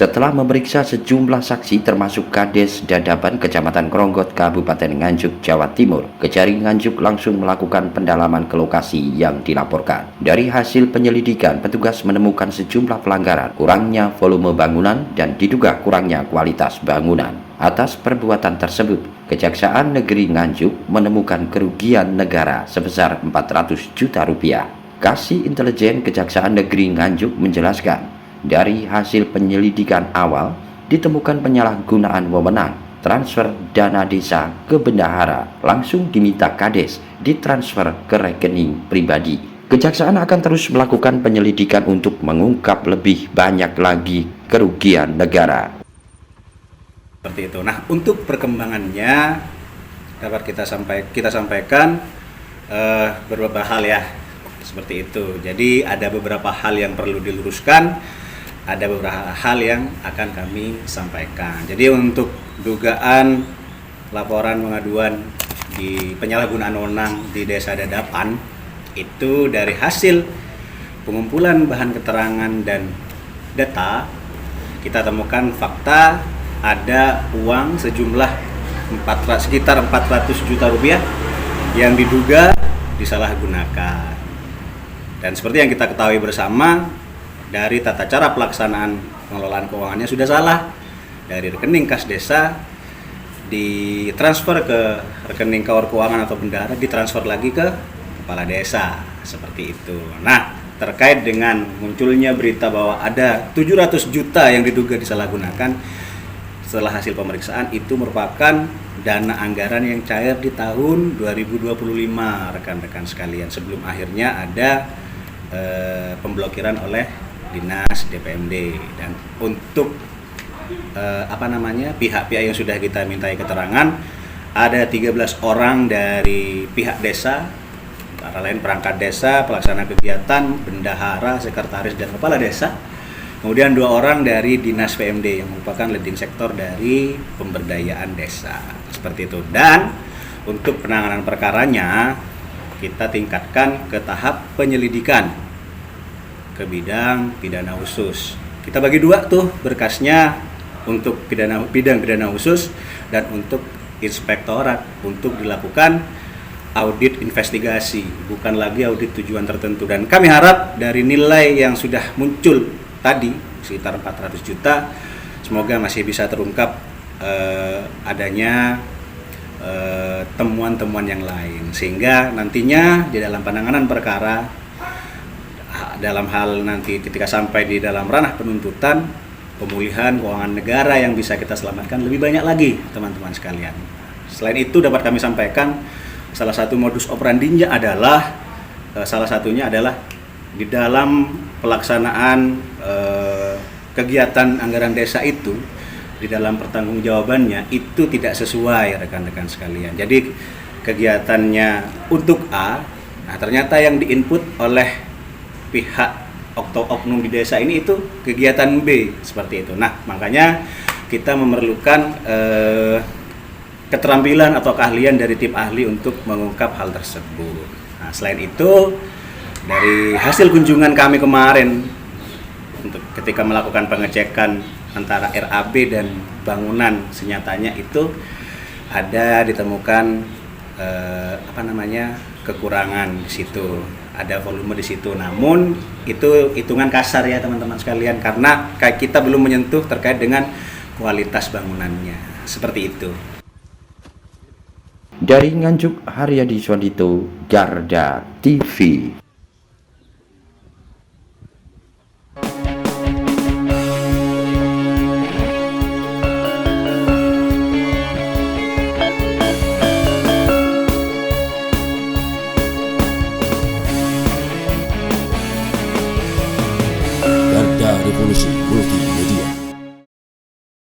Setelah memeriksa sejumlah saksi termasuk Kades Dadapan Kecamatan Kronggot Kabupaten Nganjuk Jawa Timur, Kejari Nganjuk langsung melakukan pendalaman ke lokasi yang dilaporkan. Dari hasil penyelidikan, petugas menemukan sejumlah pelanggaran, kurangnya volume bangunan dan diduga kurangnya kualitas bangunan. Atas perbuatan tersebut, Kejaksaan Negeri Nganjuk menemukan kerugian negara sebesar 400 juta rupiah. Kasih Intelijen Kejaksaan Negeri Nganjuk menjelaskan, dari hasil penyelidikan awal, ditemukan penyalahgunaan wewenang transfer dana desa ke bendahara, langsung diminta Kades ditransfer ke rekening pribadi. Kejaksaan akan terus melakukan penyelidikan untuk mengungkap lebih banyak lagi kerugian negara. Seperti itu. Nah, untuk perkembangannya dapat kita sampaikan beberapa hal ya, seperti itu. Jadi ada beberapa hal yang perlu diluruskan, ada beberapa hal yang akan kami sampaikan. Jadi untuk dugaan laporan pengaduan di penyalahgunaan wewenang di Desa Dadapan, itu dari hasil pengumpulan bahan keterangan dan data, kita temukan fakta ada uang sejumlah sekitar 400 juta rupiah yang diduga disalahgunakan. Dan seperti yang kita ketahui bersama, dari tata cara pelaksanaan pengelolaan keuangannya sudah salah. Dari rekening kas desa ditransfer ke rekening KAUR keuangan atau bendahara, ditransfer lagi ke kepala desa, seperti itu. Nah, terkait dengan munculnya berita bahwa ada 700 juta yang diduga disalahgunakan, setelah hasil pemeriksaan itu merupakan dana anggaran yang cair di tahun 2025, rekan-rekan sekalian, sebelum akhirnya ada pemblokiran oleh Dinas DPMD. Dan untuk pihak-pihak yang sudah kita mintai keterangan, ada 13 orang dari pihak desa, antara lain perangkat desa, pelaksana kegiatan, bendahara, sekretaris, dan kepala desa. Kemudian 2 orang dari Dinas PMD yang merupakan leading sektor dari pemberdayaan desa, seperti itu. Dan untuk penanganan perkaranya kita tingkatkan ke tahap penyelidikan ke bidang pidana khusus. Kita bagi 2 tuh berkasnya, untuk bidang pidana khusus dan untuk inspektorat, untuk dilakukan audit investigasi, bukan lagi audit tujuan tertentu. Dan kami harap dari nilai yang sudah muncul tadi sekitar 400 juta, semoga masih bisa terungkap adanya temuan-temuan yang lain, sehingga nantinya di dalam penanganan perkara, dalam hal nanti ketika sampai di dalam ranah penuntutan, pemulihan keuangan negara yang bisa kita selamatkan lebih banyak lagi, teman-teman sekalian. Selain itu dapat kami sampaikan, salah satu modus operandinya adalah salah satunya adalah di dalam pelaksanaan kegiatan anggaran desa itu, di dalam pertanggungjawabannya itu tidak sesuai, rekan-rekan sekalian. Jadi kegiatannya untuk A, nah ternyata yang diinput oleh pihak oknum di desa ini itu kegiatan B, seperti itu. Nah, makanya kita memerlukan keterampilan atau keahlian dari tim ahli untuk mengungkap hal tersebut. Nah, selain itu, dari hasil kunjungan kami kemarin untuk ketika melakukan pengecekan antara RAB dan bangunan senyatanya, itu ada ditemukan kekurangan di situ, ada volume di situ. Namun itu hitungan kasar ya teman-teman sekalian, karena kita belum menyentuh terkait dengan kualitas bangunannya, seperti itu. Dari Nganjuk, Haryadi Swadito, Garda TV.